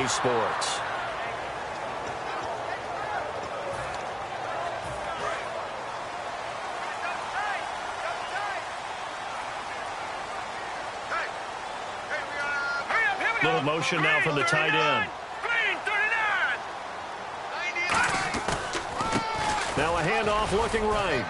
EA Sports. Little motion now from the tight end. Now a handoff looking right.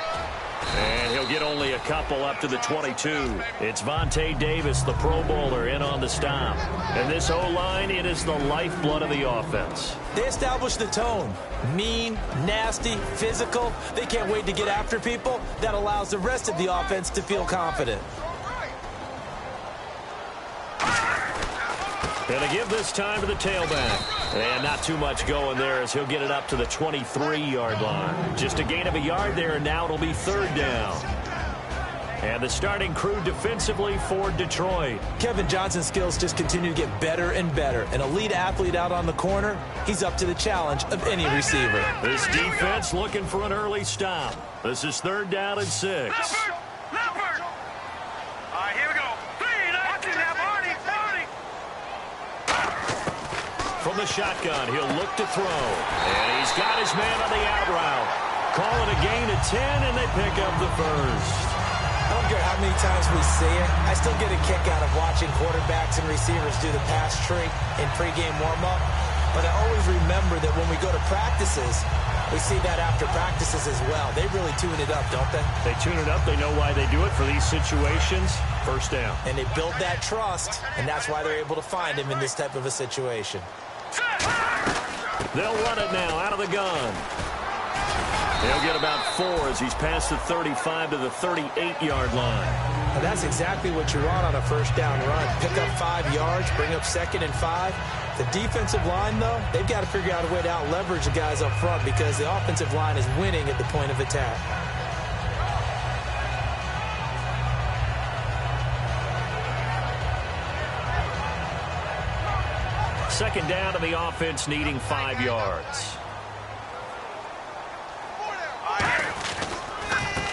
And he'll get only a couple up to the 22. It's Vontae Davis, the Pro Bowler, in on the stop. And this O-line, it is the lifeblood of the offense. They established the tone. Mean, nasty, physical. They can't wait to get after people. That allows the rest of the offense to feel confident. Gonna give this time to the tailback. And not too much going there as he'll get it up to the 23-yard line. Just a gain of a yard there, and now it'll be third down. And the starting crew defensively for Detroit. Kevin Johnson's skills just continue to get better and better. An elite athlete out on the corner, he's up to the challenge of any receiver. This defense looking for an early stop. This is third down and 6. From the shotgun, he'll look to throw. And he's got his man on the out route. Call it a gain of 10, and they pick up the first. I don't care how many times we see it. I still get a kick out of watching quarterbacks and receivers do the pass trick in pregame warm-up. But I always remember that when we go to practices, we see that after practices as well. They really tune it up, don't they? They tune it up. They know why they do it for these situations. First down. And they build that trust, and that's why they're able to find him in this type of a situation. They'll run it now out of the gun. He'll get about 4 as he's past the 35 to the 38-yard line. Well, that's exactly what you want on a first down run. Pick up 5 yards, bring up 2nd and 5. The defensive line, though, they've got to figure out a way to out-leverage the guys up front because the offensive line is winning at the point of attack. Second down to the offense needing 5 yards.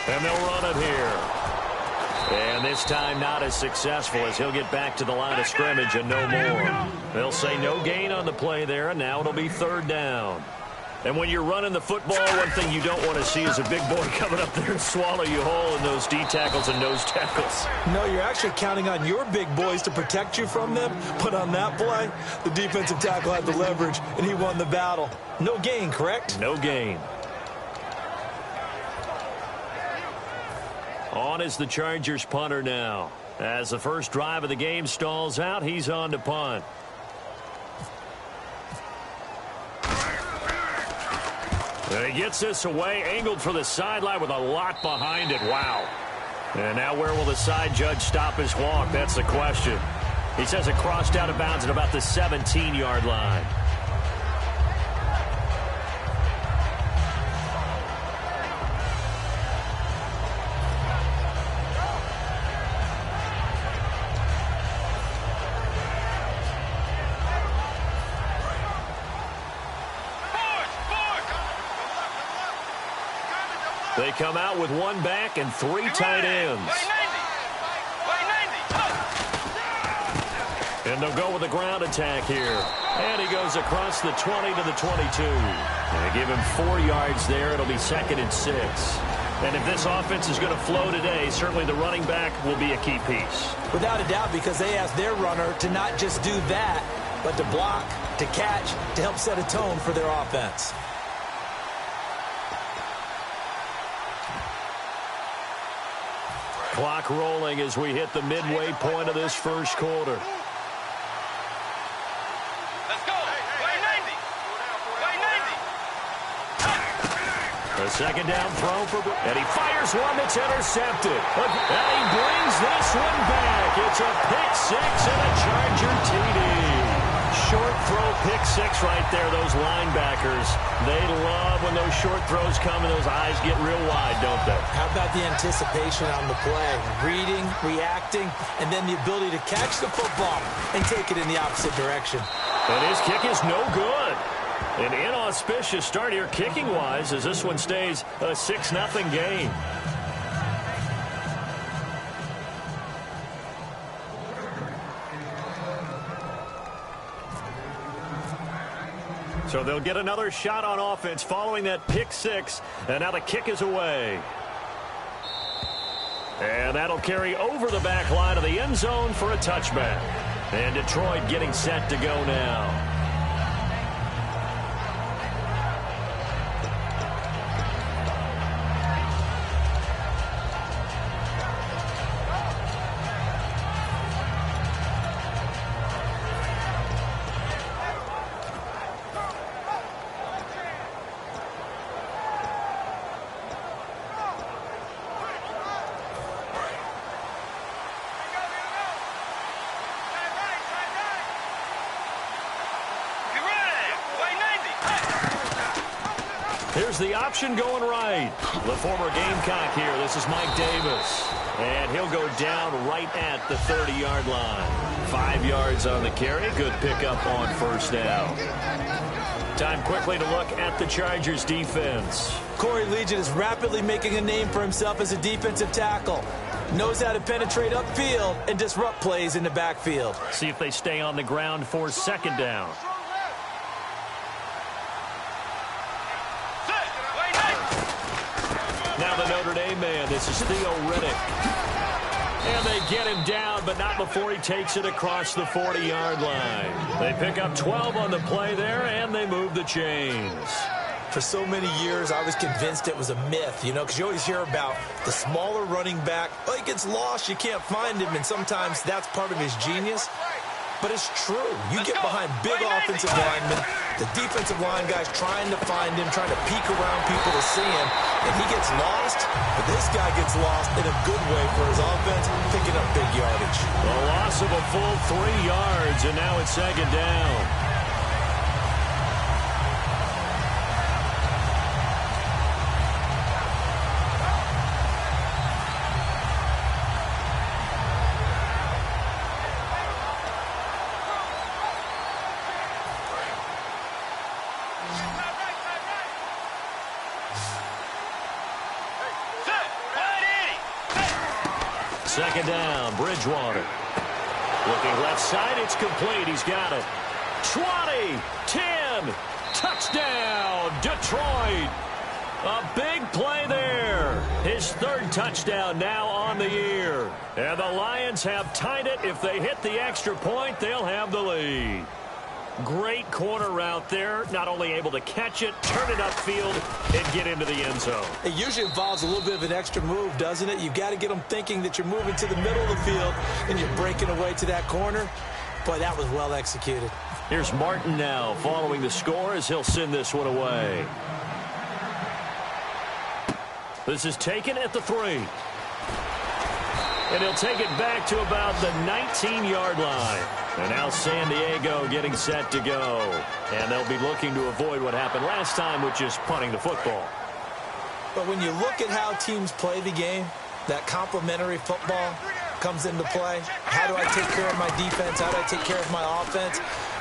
And they'll run it here. And this time not as successful as he'll get back to the line of scrimmage and no more. They'll say no gain on the play there, and now it'll be third down. And when you're running the football, one thing you don't want to see is a big boy coming up there and swallow you whole in those D tackles and nose tackles. No, you're actually counting on your big boys to protect you from them. But on that play, the defensive tackle had the leverage, and he won the battle. No gain, correct? No gain. On is the Chargers punter now. As the first drive of the game stalls out, he's on to punt. And he gets this away, angled for the sideline with a lot behind it. Wow. And now where will the side judge stop his walk? That's the question. He says it crossed out of bounds at about the 17-yard line. They come out with 1 back and 3 tight ends. And they'll go with a ground attack here. And he goes across the 20 to the 22. And they give him 4 yards there. It'll be 2nd and 6. And if this offense is going to flow today, certainly the running back will be a key piece. Without a doubt, because they asked their runner to not just do that, but to block, to catch, to help set a tone for their offense. Clock rolling as we hit the midway point of this first quarter. Let's go. Play 90. Play 90. A second down throw for... And he fires one that's intercepted. And he brings this one back. It's a pick 6 and a Charger TD. Short throw, pick 6 right there. Those linebackers, they love when those short throws come and those eyes get real wide, don't they? How about the anticipation on the play? Reading, reacting, and then the ability to catch the football and take it in the opposite direction. And his kick is no good. An inauspicious start here kicking-wise as this one stays a 6-0 game. So they'll get another shot on offense following that pick six. And now the kick is away. And that'll carry over the back line of the end zone for a touchback. And Detroit getting set to go now. Here's the option going right. The former Gamecock here. This is Mike Davis. And he'll go down right at the 30-yard line. 5 yards on the carry. Good pickup on first down. Time quickly to look at the Chargers defense. Corey Legion is rapidly making a name for himself as a defensive tackle. Knows how to penetrate upfield and disrupt plays in the backfield. See if they stay on the ground for second down. Now the Notre Dame man, this is Theo Riddick. And they get him down, but not before he takes it across the 40-yard line. They pick up 12 on the play there, and they move the chains. For so many years, I was convinced it was a myth, you know, because you always hear about the smaller running back. Oh, he gets lost, you can't find him, and sometimes that's part of his genius. But it's true. You get behind big offensive linemen, the defensive line guys trying to find him, trying to peek around people to see him, and he gets lost. But this guy gets lost in a good way for his offense, picking up big yardage. A loss of a full 3 yards, and now it's second down. Second down, Bridgewater. Looking left side, it's complete. He's got it. 20, 10, touchdown, Detroit. A big play there. His third touchdown now on the year. And the Lions have tied it. If they hit the extra point, they'll have the lead. Great corner route there. Not only able to catch it, turn it upfield, and get into the end zone. It usually involves a little bit of an extra move, doesn't it? You've got to get them thinking that you're moving to the middle of the field and you're breaking away to that corner. Boy, that was well executed. Here's Martin now following the score as he'll send this one away. This is taken at the 3. And he'll take it back to about the 19-yard line. And now San Diego getting set to go. And they'll be looking to avoid what happened last time, which is punting the football. But when you look at how teams play the game, that complementary football comes into play. How do I take care of my defense? How do I take care of my offense?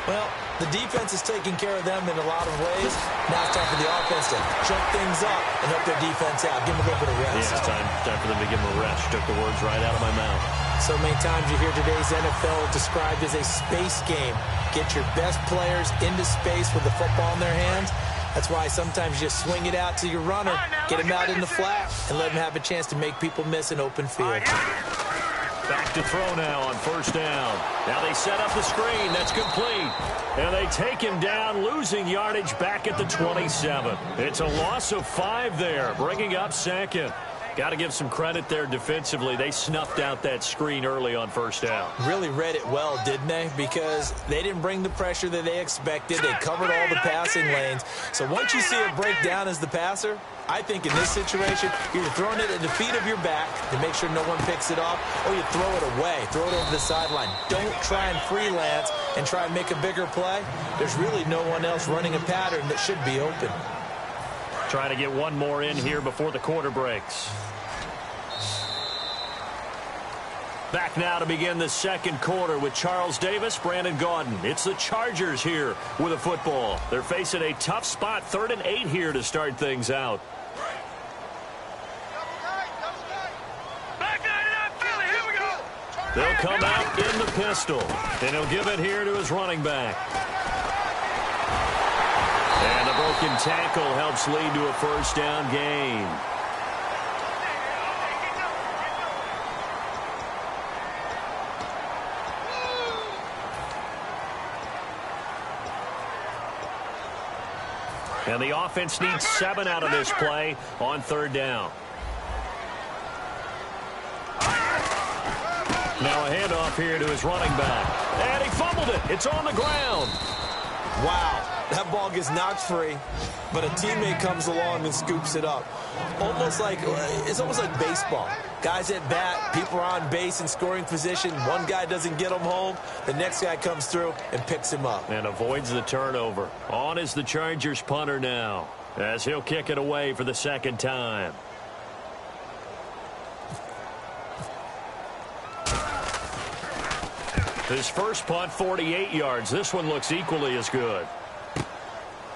Well, the defense is taking care of them in a lot of ways. Now it's time for the offense to jump things up and help their defense out. Give them a little bit of rest. Yeah, it's time for them to give them a rest. Took the words right out of my mouth. So many times you hear today's NFL described as a space game. Get your best players into space with the football in their hands. That's why sometimes you just swing it out to your runner, get him out in the flat, and let him have a chance to make people miss an open field. Back to throw now on first down. Now they set up the screen. That's complete. And they take him down, losing yardage back at the 27. It's a loss of 5 there, bringing up second. Got to give some credit there defensively. They snuffed out that screen early on first down. Really read it well, didn't they? Because they didn't bring the pressure that they expected. They covered all the passing lanes. So once you see it break down as the passer, I think in this situation, you're throwing it at the feet of your back to make sure no one picks it off, or you throw it away, throw it over the sideline. Don't try and freelance and try and make a bigger play. There's really no one else running a pattern that should be open. Trying to get one more in here before the quarter breaks. Back now to begin the second quarter with Charles Davis, Brandon Gaudin. It's the Chargers here with a football. They're facing a tough spot, 3rd and 8 here to start things out. They'll come out in the pistol, and he'll give it here to his running back. broken tackle helps lead to a first down gain. And the offense needs 7 out of this play on third down. Now a handoff here to his running back. And he fumbled it. It's on the ground. Wow, that ball gets knocked free, but a teammate comes along and scoops it up. It's almost like baseball. Guys at bat, people are on base in scoring position. One guy doesn't get him home. The next guy comes through and picks him up. And avoids the turnover. On is the Chargers punter now, as he'll kick it away for the second time. His first punt, 48 yards. This one looks equally as good.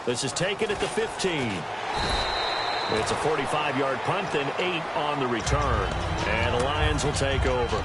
This is taken at the 15. It's a 45-yard punt, then 8 on the return. And the Lions will take over.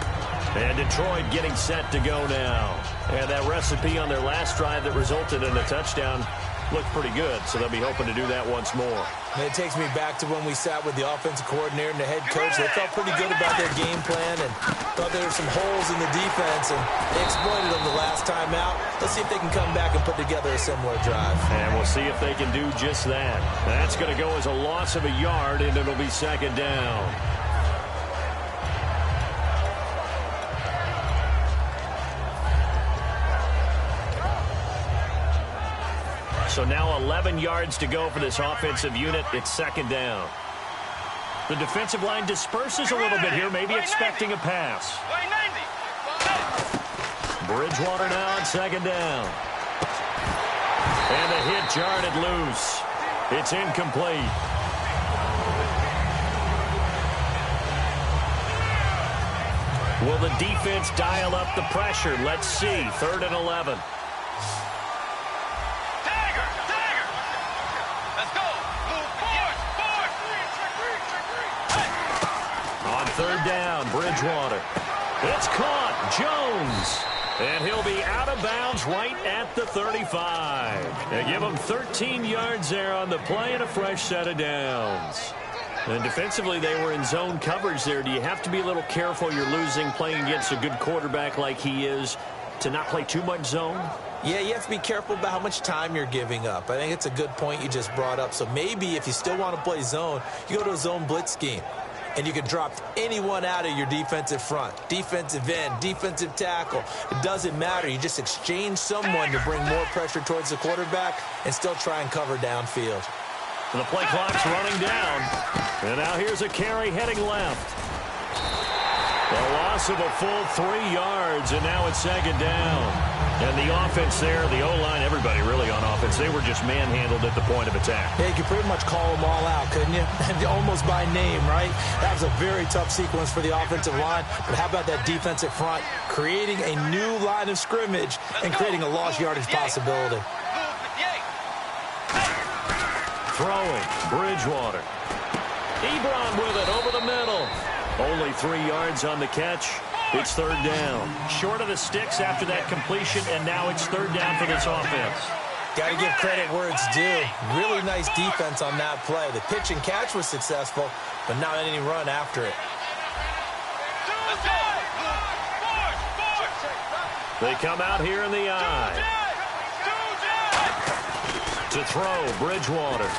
And Detroit getting set to go now. And that recipe on their last drive that resulted in a touchdown looked pretty good, so they'll be hoping to do that once more. And it takes me back to when we sat with the offensive coordinator and the head coach. They felt pretty good about their game plan and thought there were some holes in the defense, and they exploited them the last time out. Let's see if they can come back and put together a similar drive. And we'll see if they can do just that. That's going to go as a loss of a yard, and it'll be second down. So now 11 yards to go for this offensive unit. It's second down. The defensive line disperses a little bit here, maybe expecting a pass. Bridgewater now on second down. And the hit jarred it loose. It's incomplete. Will the defense dial up the pressure? Let's see. 3rd and 11. Third down, Bridgewater. It's caught. Jones. And he'll be out of bounds right at the 35. They give him 13 yards there on the play and a fresh set of downs. And defensively, they were in zone coverage there. Do you have to be a little careful? You're losing playing against a good quarterback like he is to not play too much zone? Yeah, you have to be careful about how much time you're giving up. I think it's a good point you just brought up. So maybe if you still want to play zone, you go to a zone blitz scheme. And you can drop anyone out of your defensive front. Defensive end, defensive tackle. It doesn't matter. You just exchange someone to bring more pressure towards the quarterback and still try and cover downfield. The play clock's running down. And now here's a carry heading left. A loss of a full 3 yards, and now it's second down. And the offense there, the O-line, everybody really on offense, they were just manhandled at the point of attack. Yeah, you could pretty much call them all out, couldn't you? Almost by name, right? That was a very tough sequence for the offensive line. But how about that defensive front creating a new line of scrimmage and creating a lost yardage possibility? Throwing, Bridgewater. Ebron with it over the middle. Only 3 yards on the catch. It's third down. Short of the sticks after that completion, and now it's third down for this offense. Got to give credit where it's due. Really nice defense on that play. The pitch and catch was successful, but not any run after it. They come out here in the eye. To throw, Bridgewater.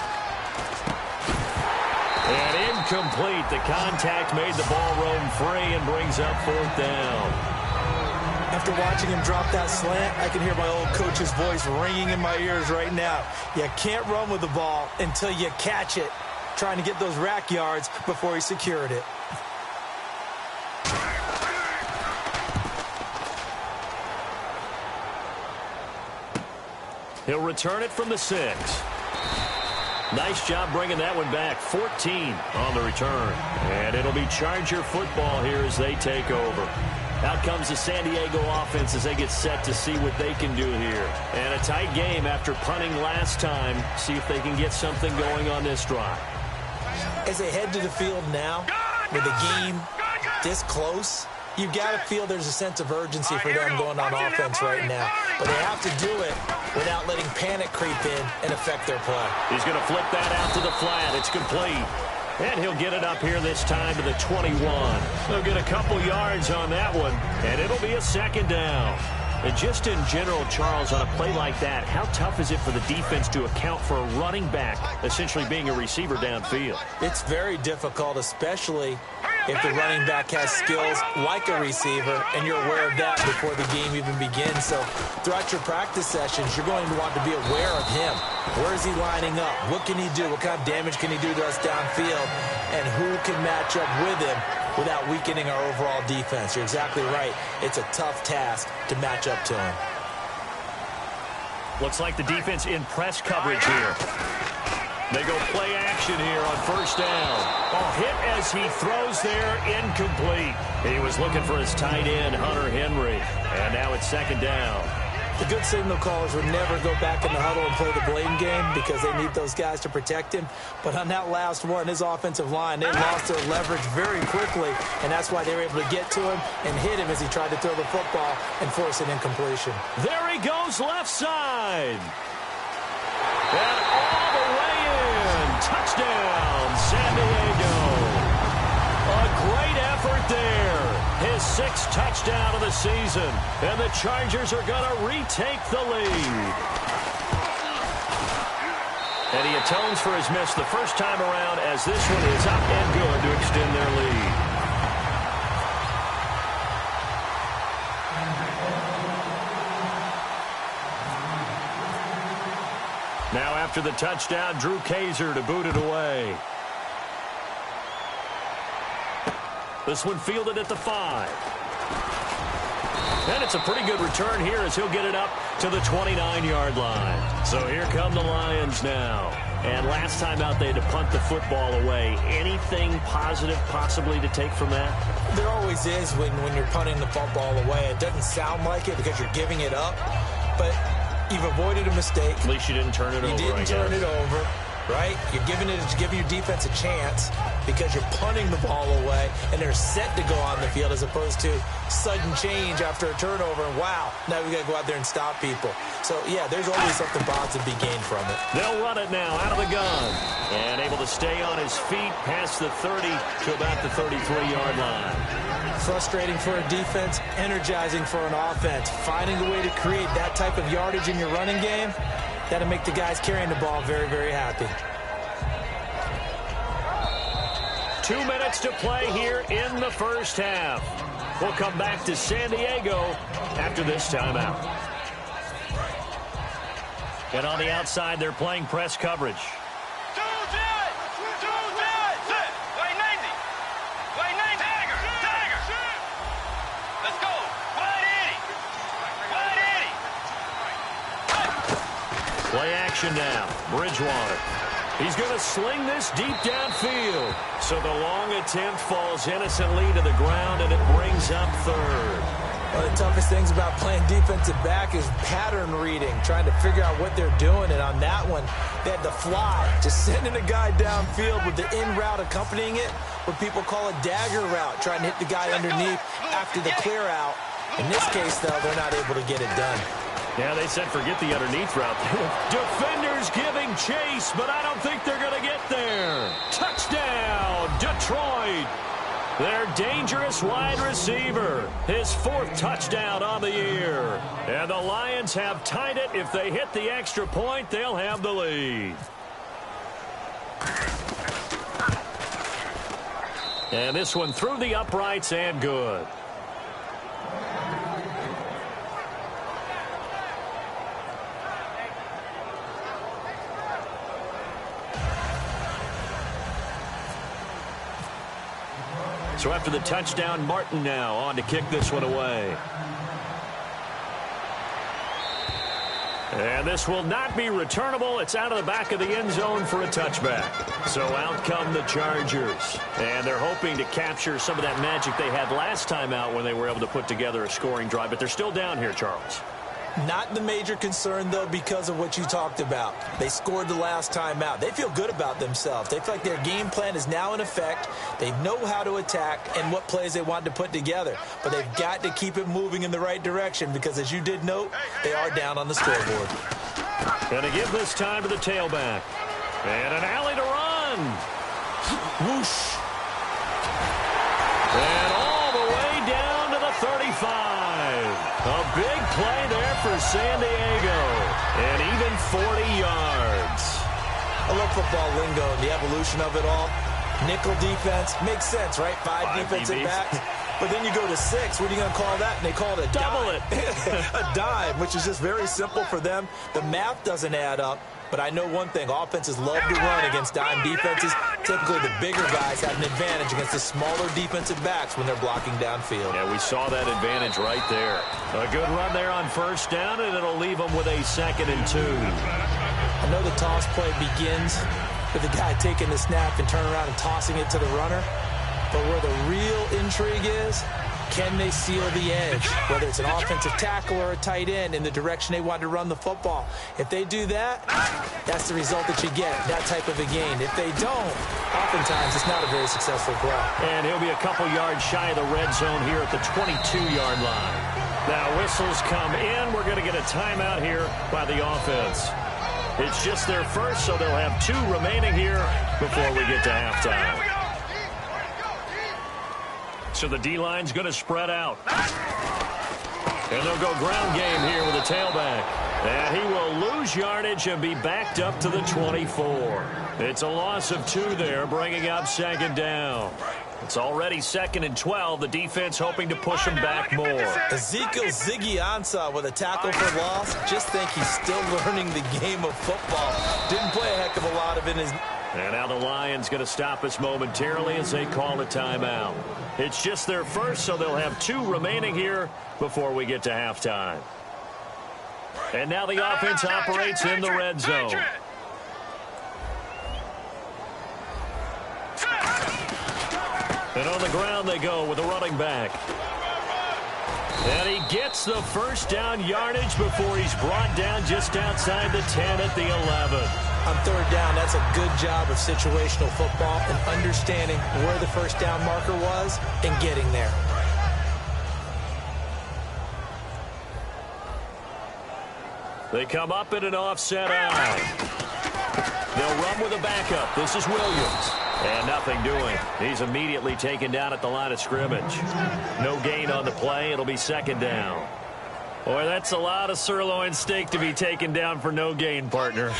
And incomplete. The contact made the ball roam free and brings up 4th down. After watching him drop that slant, I can hear my old coach's voice ringing in my ears right now. You can't run with the ball until you catch it. Trying to get those rack yards before he secured it. He'll return it from the 6. Nice job bringing that one back. 14 on the return. And it'll be Charger football here as they take over. Out comes the San Diego offense as they get set to see what they can do here. And a tight game after punting last time. See if they can get something going on this drive. As they head to the field now, with the game this close, you've got to feel there's a sense of urgency for them going on offense right now. But they have to do it without letting panic creep in and affect their play. He's going to flip that out to the flat. It's complete. And he'll get it up here this time to the 21. They'll get a couple yards on that one, and it'll be a second down. And just in general, Charles, on a play like that, how tough is it for the defense to account for a running back essentially being a receiver downfield? It's very difficult, especially if the running back has skills like a receiver, and you're aware of that before the game even begins. So throughout your practice sessions, you're going to want to be aware of him. Where is he lining up? What can he do? What kind of damage can he do to us downfield? And who can match up with him without weakening our overall defense? You're exactly right. It's a tough task to match up to him. Looks like the defense in press coverage here. They go play action here on first down. Oh, hit as he throws there, incomplete. He was looking for his tight end, Hunter Henry. And now it's second down. The good signal callers would never go back in the huddle and play the blame game because they need those guys to protect him. But on that last one, his offensive line, they lost their leverage very quickly, and that's why they were able to get to him and hit him as he tried to throw the football and force an incompletion. There he goes, left side. And all the way in. Touchdown, San Diego. A great effort there. His sixth touchdown of the season. And the Chargers are going to retake the lead. And he atones for his miss the first time around as this one is up and good to extend their lead. Now after the touchdown, Drew Kaiser to boot it away. This one fielded at the 5. And it's a pretty good return here as he'll get it up to the 29-yard line. So here come the Lions now. And last time out, they had to punt the football away. Anything positive possibly to take from that? There always is when you're punting the football away. It doesn't sound like it because you're giving it up, but you've avoided a mistake. At least you didn't turn it over, You didn't turn it over, right? You're giving your defense a chance because you're punting the ball away, and they're set to go on the field as opposed to sudden change after a turnover, and wow, now we got to go out there and stop people. So, yeah, there's always something positive to be gained from it. They'll run it now out of the gun. And able to stay on his feet past the 30 to about the 33-yard line. Frustrating for a defense, energizing for an offense. Finding a way to create that type of yardage in your running game, that'll make the guys carrying the ball very, very happy. 2 minutes to play here in the first half. We'll come back to San Diego after this timeout. And on the outside, they're playing press coverage. Play action now. Bridgewater. He's going to sling this deep downfield. So the long attempt falls innocently to the ground, and it brings up third. One of the toughest things about playing defensive back is pattern reading, trying to figure out what they're doing. And on that one, they had to fly, just sending a guy downfield with the in route accompanying it, what people call a dagger route, trying to hit the guy underneath after the clear out. In this case, though, they're not able to get it done. Yeah, they said forget the underneath route. Defenders giving chase, but I don't think they're going to get there. Touchdown, Detroit. Their dangerous wide receiver. His fourth touchdown on the year. And the Lions have tied it. If they hit the extra point, they'll have the lead. And this one through the uprights and good. So after the touchdown, Martin now on to kick this one away. And this will not be returnable. It's out of the back of the end zone for a touchback. So out come the Chargers. And they're hoping to capture some of that magic they had last time out when they were able to put together a scoring drive. But they're still down here, Charles. Not the major concern, though, because of what you talked about. They scored the last time out. They feel good about themselves. They feel like their game plan is now in effect. They know how to attack and what plays they want to put together. But they've got to keep it moving in the right direction because, as you did note, they are down on the scoreboard. And Going to give this time to the tailback. And an alley to run. Whoosh. And all the way down to the 35. A big play there for San Diego. And even 40 yards. I love football lingo and the evolution of it all. Nickel defense makes sense, right? Five defensive DBs. backs. But then you go to 6. What are you going to call that? And they call it a Double dime. A dime, which is just very simple for them. The math doesn't add up. But I know one thing. Offenses love to run against dime defenses. Typically, the bigger guys have an advantage against the smaller defensive backs when they're blocking downfield. Yeah, we saw that advantage right there. A good run there on first down, and it'll leave them with a 2nd and 2. I know the toss play begins with the guy taking the snap and turning around and tossing it to the runner. But where the real intrigue is, can they seal the edge? Whether it's an offensive tackle or a tight end in the direction they want to run the football. If they do that, that's the result that you get, that type of a gain. If they don't, oftentimes it's not a very successful play. And he'll be a couple yards shy of the red zone here at the 22-yard line. Now whistles come in. We're going to get a timeout here by the offense. It's just their first, so they'll have 2 remaining here before we get to halftime. So the D-line's going to spread out. And they'll go ground game here with a tailback. And he will lose yardage and be backed up to the 24. It's a loss of 2 there, bringing up 2nd down. It's already 2nd and 12. The defense hoping to push him back more. Ezekiel Ziggy Ansah with a tackle for loss. Just think he's still learning the game of football. Didn't play a heck of a lot of it in his... And now the Lions going to stop us momentarily as they call a timeout. It's just their first, so they'll have 2 remaining here before we get to halftime. And now the offense operates in the red zone. And on the ground they go with the running back. And he gets the first down yardage before he's brought down just outside the 10 at the 11. On 3rd down, that's a good job of situational football and understanding where the first down marker was and getting there. They come up in an offset eye. They'll run with a backup. This is Williams. And nothing doing. He's immediately taken down at the line of scrimmage. No gain on the play. It'll be 2nd down. Boy, that's a lot of sirloin steak to be taken down for no gain, partner.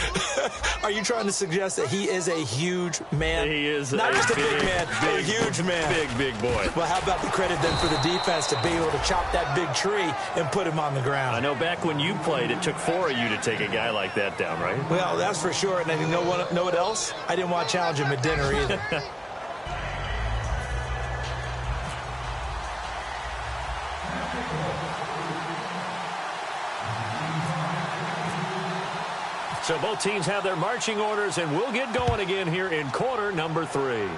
Are you trying to suggest that he is a huge man? He is not just a big man, a huge man. Big boy. Well, how about the credit then for the defense to be able to chop that big tree and put him on the ground? I know back when you played, it took 4 of you to take a guy like that down, right? Well, that's for sure. And you know what else? I didn't want to challenge him at dinner either. So both teams have their marching orders, and we'll get going again here in quarter number 3.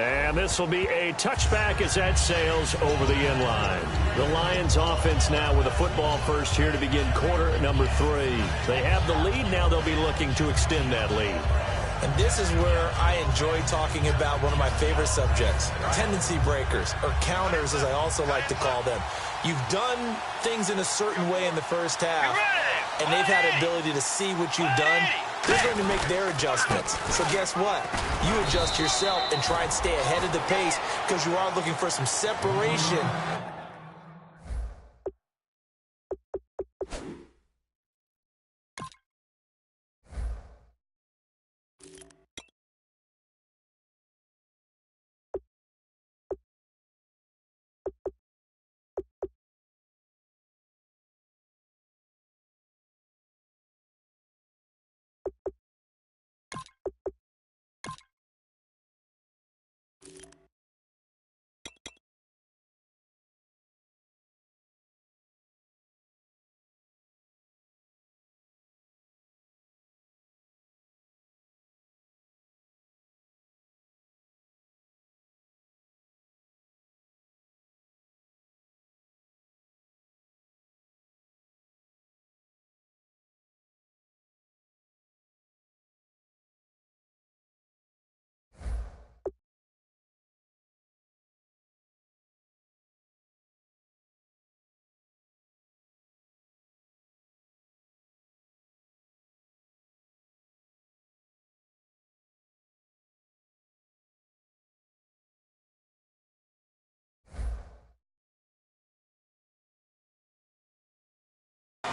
And this will be a touchback as that sails over the end line. The Lions offense now with a football first here to begin quarter number 3. They have the lead. Now they'll be looking to extend that lead. And this is where I enjoy talking about one of my favorite subjects, tendency breakers, or counters as I also like to call them. You've done things in a certain way in the first half, and they've had ability to see what you've done. They're going to make their adjustments. So guess what? You adjust yourself and try and stay ahead of the pace because you are looking for some separation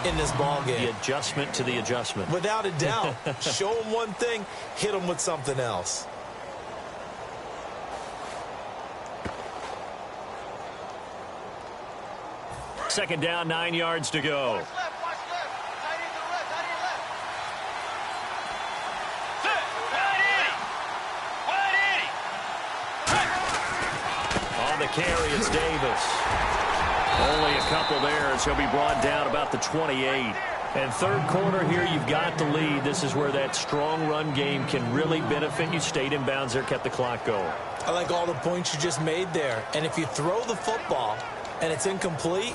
in this ball game. The adjustment to the adjustment. Without a doubt. Show them one thing, hit them with something else. Second down, 9 yards to go. On the carry, it's Davis. Only a couple there as he'll be brought down about the 28. And third quarter here, you've got the lead. This is where that strong run game can really benefit you. Stayed in bounds there, kept the clock going. I like all the points you just made there. And if you throw the football and it's incomplete,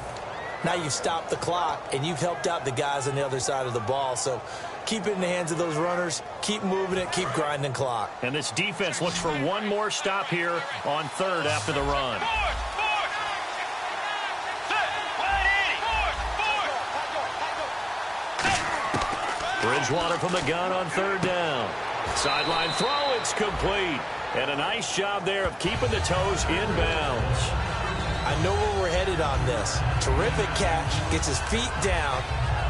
now you've stopped the clock and you've helped out the guys on the other side of the ball. So keep it in the hands of those runners. Keep moving it. Keep grinding clock. And this defense looks for one more stop here on third after the run. Bridgewater from the gun on third down. Sideline throw, it's complete. And a nice job there of keeping the toes in bounds. I know where we're headed on this. Terrific catch, gets his feet down,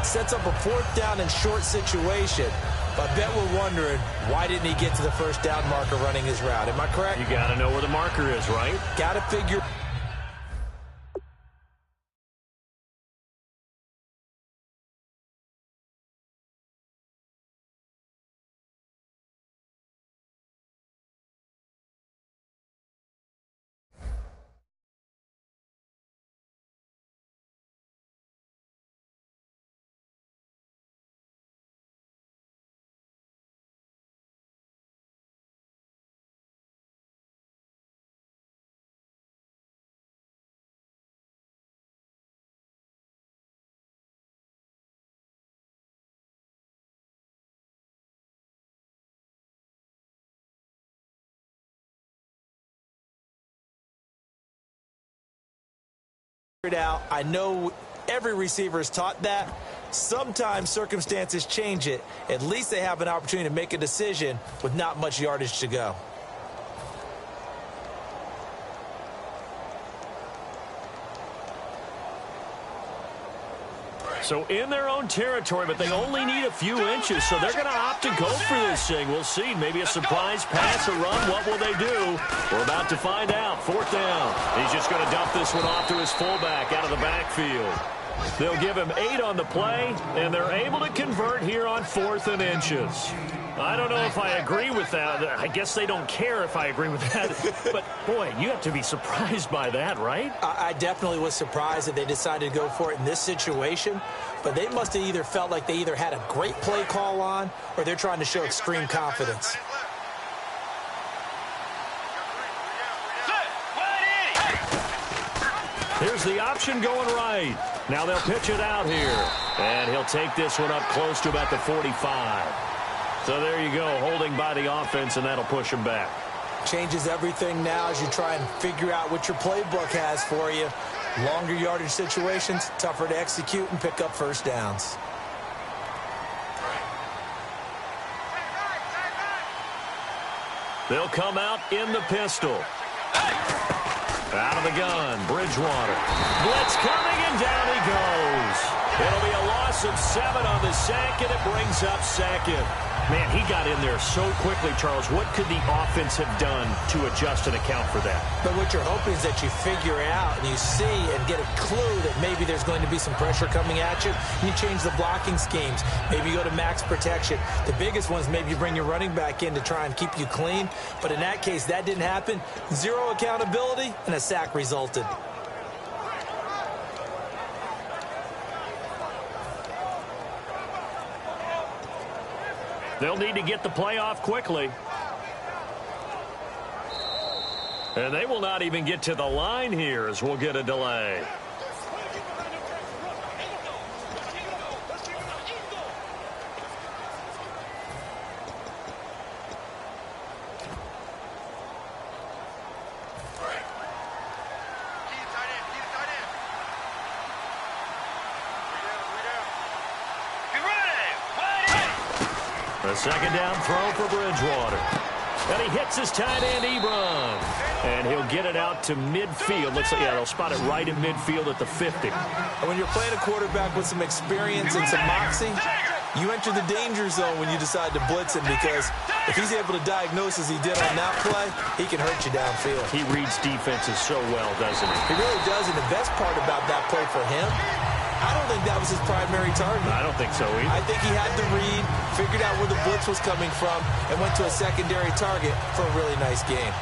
sets up a fourth down and short situation. But I bet we're wondering, why didn't he get to the first down marker running his route? Am I correct? You got to know where the marker is, right? Got to figure. Out. I know every receiver is taught that. Sometimes circumstances change it. At least they have an opportunity to make a decision with not much yardage to go. So in their own territory, but they only need a few inches, so they're going to opt to go for this thing. We'll see. Maybe a surprise pass, a run. What will they do? We're about to find out. Fourth down. He's just going to dump this one off to his fullback out of the backfield. They'll give him 8 on the play, and they're able to convert here on 4th and inches. I don't know if I agree with that. I guess they don't care if I agree with that. But, boy, you have to be surprised by that, right? I definitely was surprised that they decided to go for it in this situation. But they must have either felt like they either had a great play call on or they're trying to show extreme confidence. Here's the option going right. Now they'll pitch it out here. And he'll take this one up close to about the 45. So there you go, holding by the offense, and that'll push him back. Changes everything now as you try and figure out what your playbook has for you. Longer yardage situations, tougher to execute and pick up first downs. They'll come out in the pistol. Out of the gun, Bridgewater. Blitz coming, and down he goes. It'll be a loss of 7 on the sack, and it brings up second. Man, he got in there so quickly, Charles. What could the offense have done to adjust and account for that? But what you're hoping is that you figure out and you see and get a clue that maybe there's going to be some pressure coming at you. You change the blocking schemes. Maybe you go to max protection. The biggest one is maybe you bring your running back in to try and keep you clean. But in that case, that didn't happen. 0 accountability, and a sack resulted. They'll need to get the play off quickly. And they will not even get to the line here as we'll get a delay. A second down throw for Bridgewater. And he hits his tight end, Ebron. And he'll get it out to midfield. Looks like, yeah, they'll spot it right in midfield at the 50. And when you're playing a quarterback with some experience and some moxie, you enter the danger zone when you decide to blitz him, because if he's able to diagnose as he did on that play, he can hurt you downfield. He reads defenses so well, doesn't he? He really does, and the best part about that play for him, I don't think that was his primary target. I don't think so either. I think he had to read, figured out where the blitz was coming from, and went to a secondary target for a really nice game.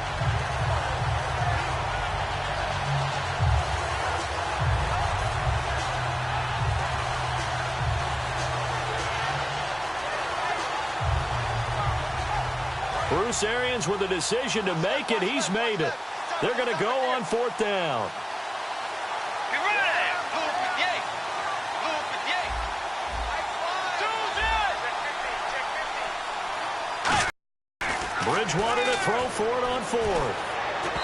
Bruce Arians with a decision to make it. He's made it. They're going to go on 4th down. Bridgewater to throw for it on 4th.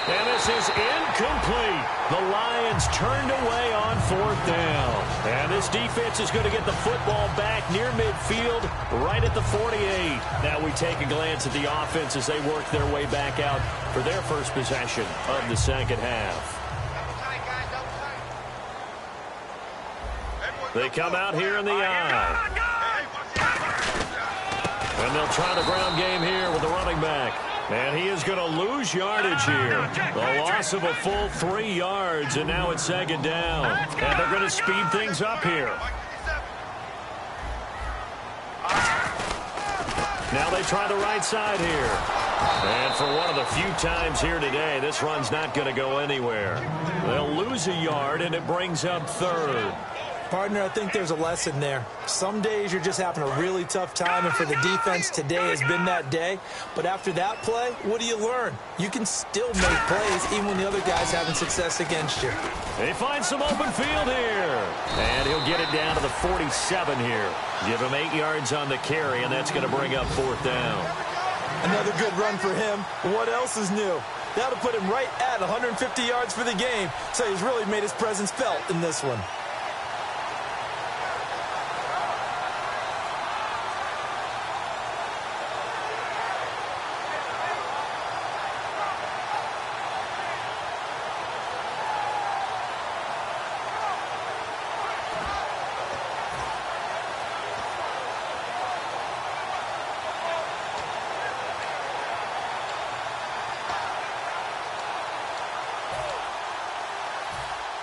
And this is incomplete. The Lions turned away on 4th down. And this defense is going to get the football back near midfield, right at the 48. Now we take a glance at the offense as they work their way back out for their first possession of the second half. They come out here in the eye. And they'll try the ground game here with the running back. And he is going to lose yardage here. The loss of a full 3 yards, and now it's 2nd down. And they're going to speed things up here. Now they try the right side here. And for one of the few times here today, this run's not going to go anywhere. They'll lose a yard, and it brings up 3rd. Partner, I think there's a lesson there. Some days you're just having a really tough time, and for the defense, today has been that day. But after that play, what do you learn? You can still make plays even when the other guy's having success against you. They find some open field here. And he'll get it down to the 47 here. Give him 8 yards on the carry, and that's going to bring up 4th down. Another good run for him. What else is new? That'll put him right at 150 yards for the game. So he's really made his presence felt in this one.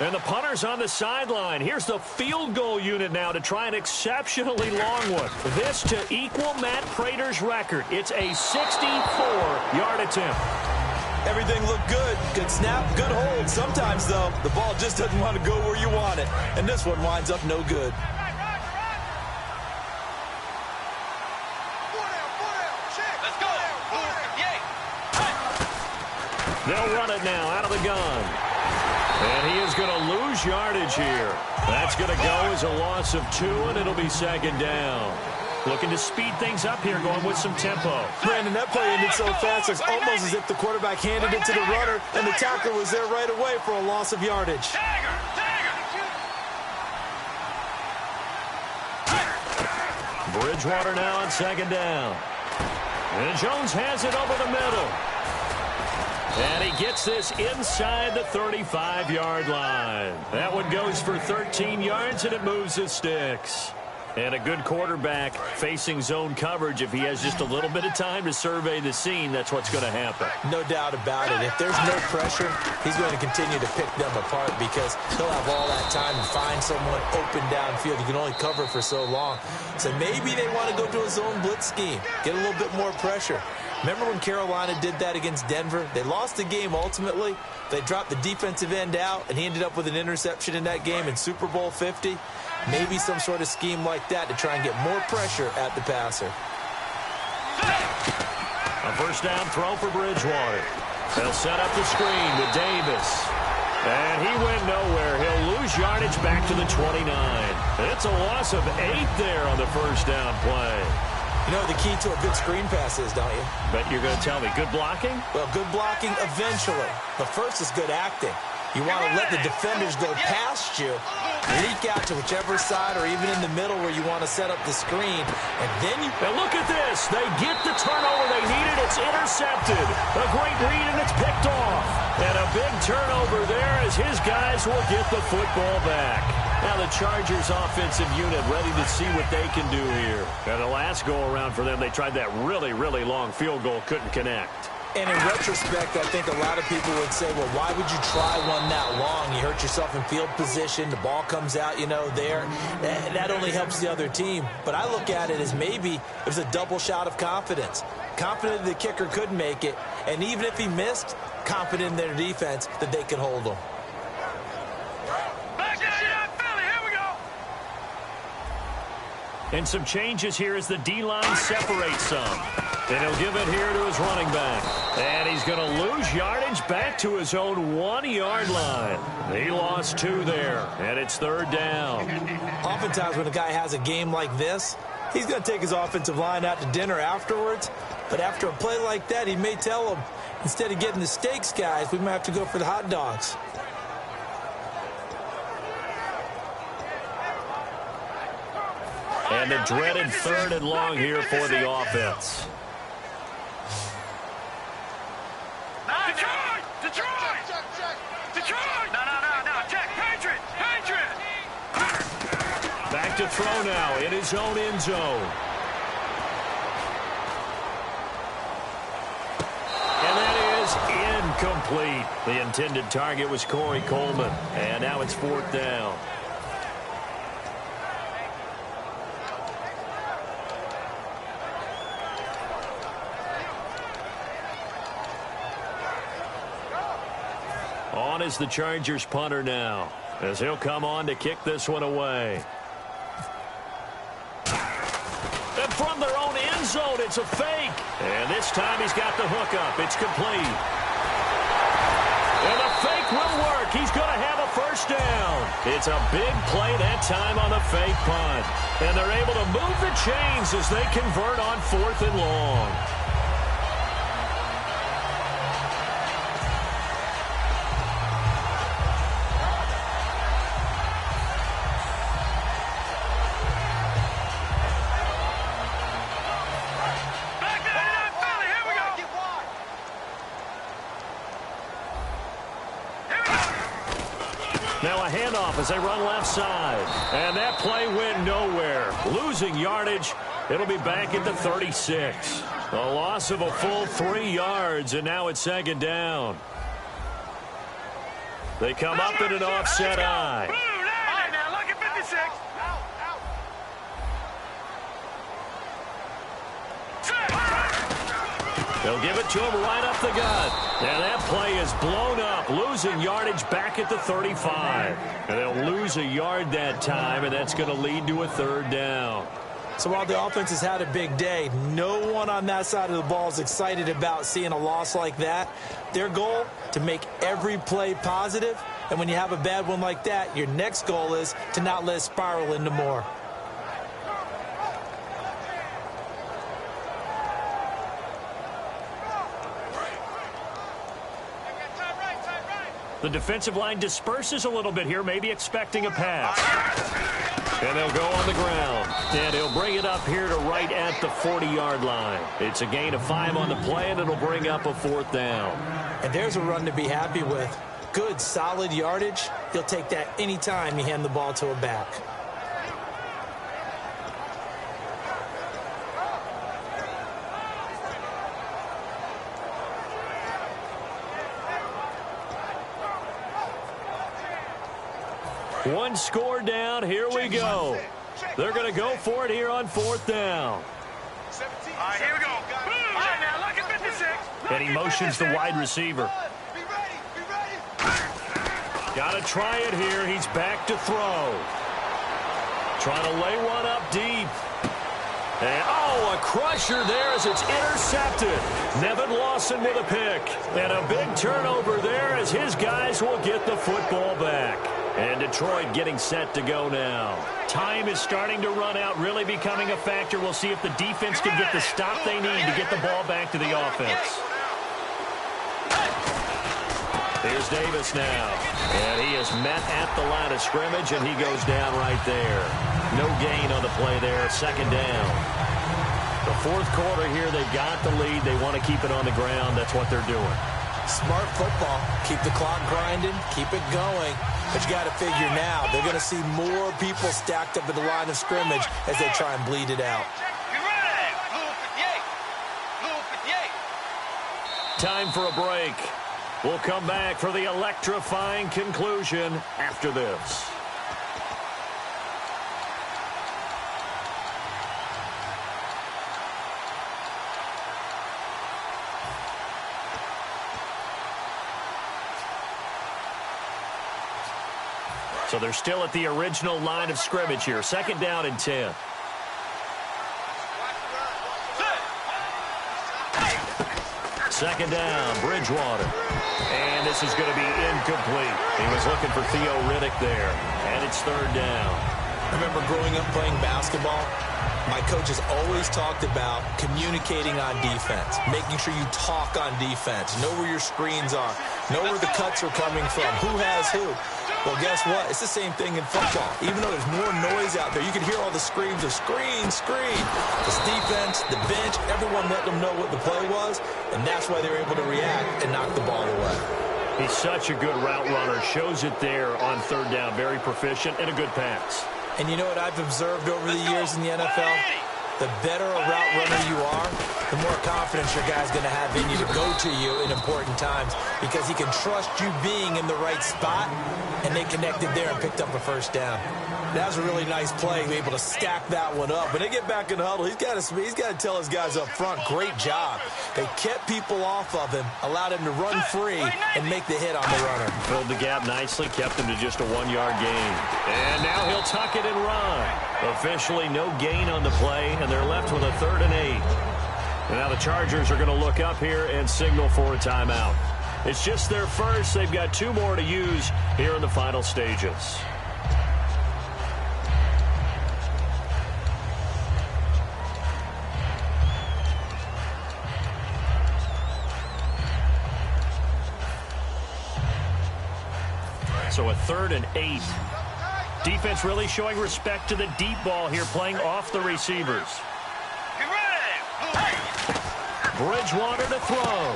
And the punter's on the sideline. Here's the field goal unit now to try an exceptionally long one. This to equal Matt Prater's record. It's a 64-yard attempt. Everything looked good. Good snap, good hold. Sometimes, though, the ball just doesn't want to go where you want it. And this one winds up no good. They'll run it now out of the gun. And he is going to lose yardage here. That's going to go as a loss of 2, and it'll be 2nd down. Looking to speed things up here, going with some tempo. Brandon, that play ended so fast, it's almost as if the quarterback handed it to the runner, and the tackler was there right away for a loss of yardage. Bridgewater now on 2nd down. And Jones has it over the middle. And he gets this inside the 35-yard line. That one goes for 13 yards, and it moves the sticks. And a good quarterback facing zone coverage, if he has just a little bit of time to survey the scene, that's what's going to happen. No doubt about it. If there's no pressure, he's going to continue to pick them apart because he'll have all that time to find someone open downfield. You can only cover for so long. So maybe they want to go to a zone blitz scheme, get a little bit more pressure. Remember when Carolina did that against Denver? They lost the game ultimately. They dropped the defensive end out, and he ended up with an interception in that game in Super Bowl 50. Maybe some sort of scheme like that to try and get more pressure at the passer. A first down throw for Bridgewater. They'll set up the screen with Davis. And he went nowhere. He'll lose yardage back to the 29. It's a loss of 8 there on the first down play. You know what the key to a good screen pass is, don't you? Bet you're going to tell me. Good blocking? Well, good blocking eventually. But first is good acting. You want to let the defenders go past you, leak out to whichever side or even in the middle where you want to set up the screen. And then you... And look at this. They get the turnover they needed. It's intercepted. A great read, and it's picked off. And a big turnover there as his guys will get the football back. Now the Chargers offensive unit ready to see what they can do here. And the last go-around for them, they tried that really, really long field goal, couldn't connect. And in retrospect, I think a lot of people would say, well, why would you try one that long? You hurt yourself in field position. The ball comes out, there. That only helps the other team. But I look at it as maybe it was a double shot of confidence. Confident the kicker could make it. And even if he missed, confident in their defense that they could hold him. And some changes here as the D-line separates some. And he'll give it here to his running back. And he's going to lose yardage back to his own 1-yard line. He lost 2 there, and it's 3rd down. Oftentimes when a guy has a game like this, he's going to take his offensive line out to dinner afterwards. But after a play like that, he may tell them, instead of getting the steaks, guys, we might have to go for the hot dogs. And the dreaded 3rd and long here for the offense. Back to throw now in his own end zone. And that is incomplete. The intended target was Corey Coleman. And now it's 4th down. On is the Chargers punter now, as he'll come on to kick this one away. And from their own end zone, it's a fake. And this time he's got the hook up. It's complete. And the fake will work. He's going to have a 1st down. It's a big play that time on the fake punt. And they're able to move the chains as they convert on 4th and long. Now a handoff as they run left side. And that play went nowhere. Losing yardage. It'll be back at the 36. A loss of a full 3 yards, and now it's 2nd down. They come up in an offset eye. All right, now look at 56. They'll give it to him right up the gut. And that play is blown up, losing yardage back at the 35. And they'll lose a yard that time, and that's going to lead to a 3rd down. So while the offense has had a big day, no one on that side of the ball is excited about seeing a loss like that. Their goal, to make every play positive. And when you have a bad one like that, your next goal is to not let it spiral into more. The defensive line disperses a little bit here, maybe expecting a pass. And they'll go on the ground. And he'll bring it up here to right at the 40-yard line. It's a gain of 5 on the play, and it'll bring up a 4th down. And there's a run to be happy with. Good, solid yardage. You'll take that anytime you hand the ball to a back. One score down. Here we go. They're going to go for it here on 4th down. All right, here we go. All right, now look at 56. And he motions the wide receiver. Be ready. Got to try it here. He's back to throw. Trying to lay one up deep. And, oh, a crusher there as it's intercepted. Nevin Lawson with a pick. And a big turnover there as his guys will get the football back. And Detroit getting set to go now. Time is starting to run out, really becoming a factor. We'll see if the defense can get the stop they need to get the ball back to the offense. Here's Davis now. And he is met at the line of scrimmage, and he goes down right there. No gain on the play there. Second down. The fourth quarter here, they've got the lead. They want to keep it on the ground. That's what they're doing. Smart football. Keep the clock grinding. Keep it going. But you got to figure now, they're going to see more people stacked up at the line of scrimmage as they try and bleed it out. Time for a break. We'll come back for the electrifying conclusion after this. So they're still at the original line of scrimmage here. Second down and 10. Second down, Bridgewater. And this is going to be incomplete. He was looking for Theo Riddick there. And it's third down. I remember growing up playing basketball, my coaches always talked about communicating on defense, making sure you talk on defense, know where your screens are, know where the cuts are coming from, who has who. Well, guess what? It's the same thing in football. Even though there's more noise out there, you can hear all the screams of screen, screen. This defense, the bench, everyone let them know what the play was, and that's why they were able to react and knock the ball away. He's such a good route runner. Shows it there on third down. Very proficient and a good pass. And you know what I've observed over the years in the NFL? The better a route runner you are, the more confidence your guy's going to have in you to go to you in important times because he can trust you being in the right spot, and they connected there and picked up a first down. That was a really nice play, able to stack that one up. When they get back in the huddle, he's got to tell his guys up front, great job. They kept people off of him, allowed him to run free and make the hit on the runner. Filled the gap nicely, kept him to just a 1-yard gain. And now he'll tuck it and run. Officially no gain on the play, and they're left with a 3rd and 8. And now the Chargers are going to look up here and signal for a timeout. It's just their first. They've got 2 more to use here in the final stages. So a 3rd and 8. Defense really showing respect to the deep ball here, playing off the receivers. Bridgewater to throw.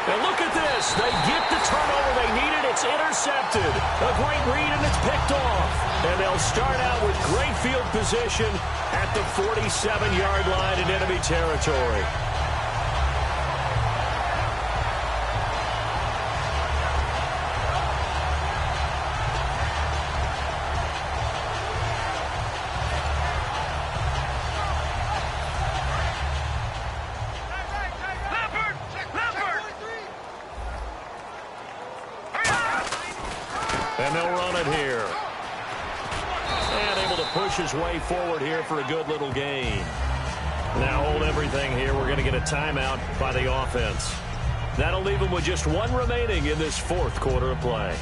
And look at this. They get the turnover they needed. It's intercepted. A great read, and it's picked off. And they'll start out with great field position at the 47-yard line in enemy territory. And they'll run it here. And able to push his way forward here for a good little gain. Now hold everything here. We're going to get a timeout by the offense. That'll leave them with just 1 remaining in this 4th quarter of play.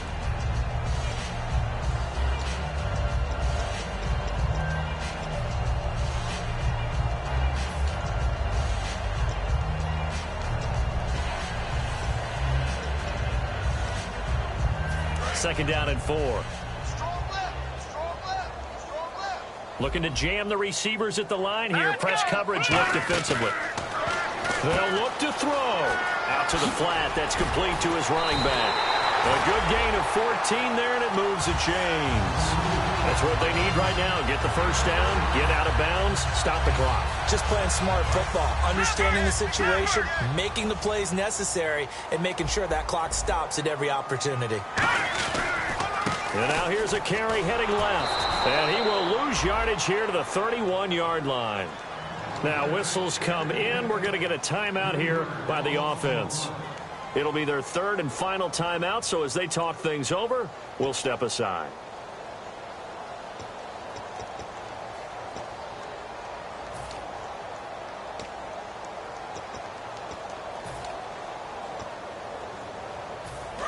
Second down and 4. Looking to jam the receivers at the line here. Press coverage look defensively. They'll look to throw. Out to the flat. That's complete to his running back. A good gain of 14 there, and it moves the chains. That's what they need right now. Get the first down, get out of bounds, stop the clock. Just playing smart football, understanding the situation, making the plays necessary, and making sure that clock stops at every opportunity. And now here's a carry heading left. And he will lose yardage here to the 31-yard line. Now whistles come in. We're going to get a timeout here by the offense. It'll be their 3rd and final timeout, so as they talk things over, we'll step aside.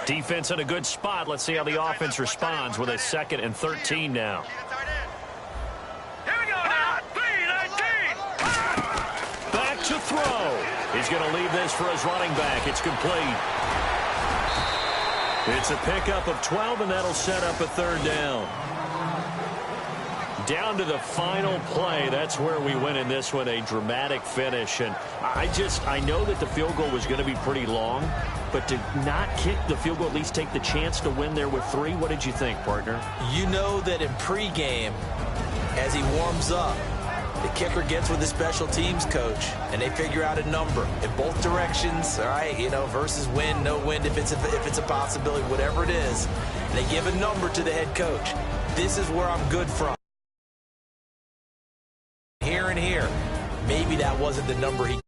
Defense in a good spot. Let's see how the offense responds with a 2nd and 13 now. Here we go now. 3-19. Back to throw. He's going to leave this for his running back. It's complete. It's a pickup of 12, and that'll set up a third down. Down to the final play. That's where we win in this one, a dramatic finish. And I know that the field goal was going to be pretty long, but to not kick the field goal, at least take the chance to win there with 3, what did you think, partner? You know that in pregame, as he warms up, the kicker gets with the special teams coach, and they figure out a number in both directions, all right, versus wind, no wind, if it's a possibility, whatever it is. And they give a number to the head coach. This is where I'm good from. Here and here, maybe that wasn't the number he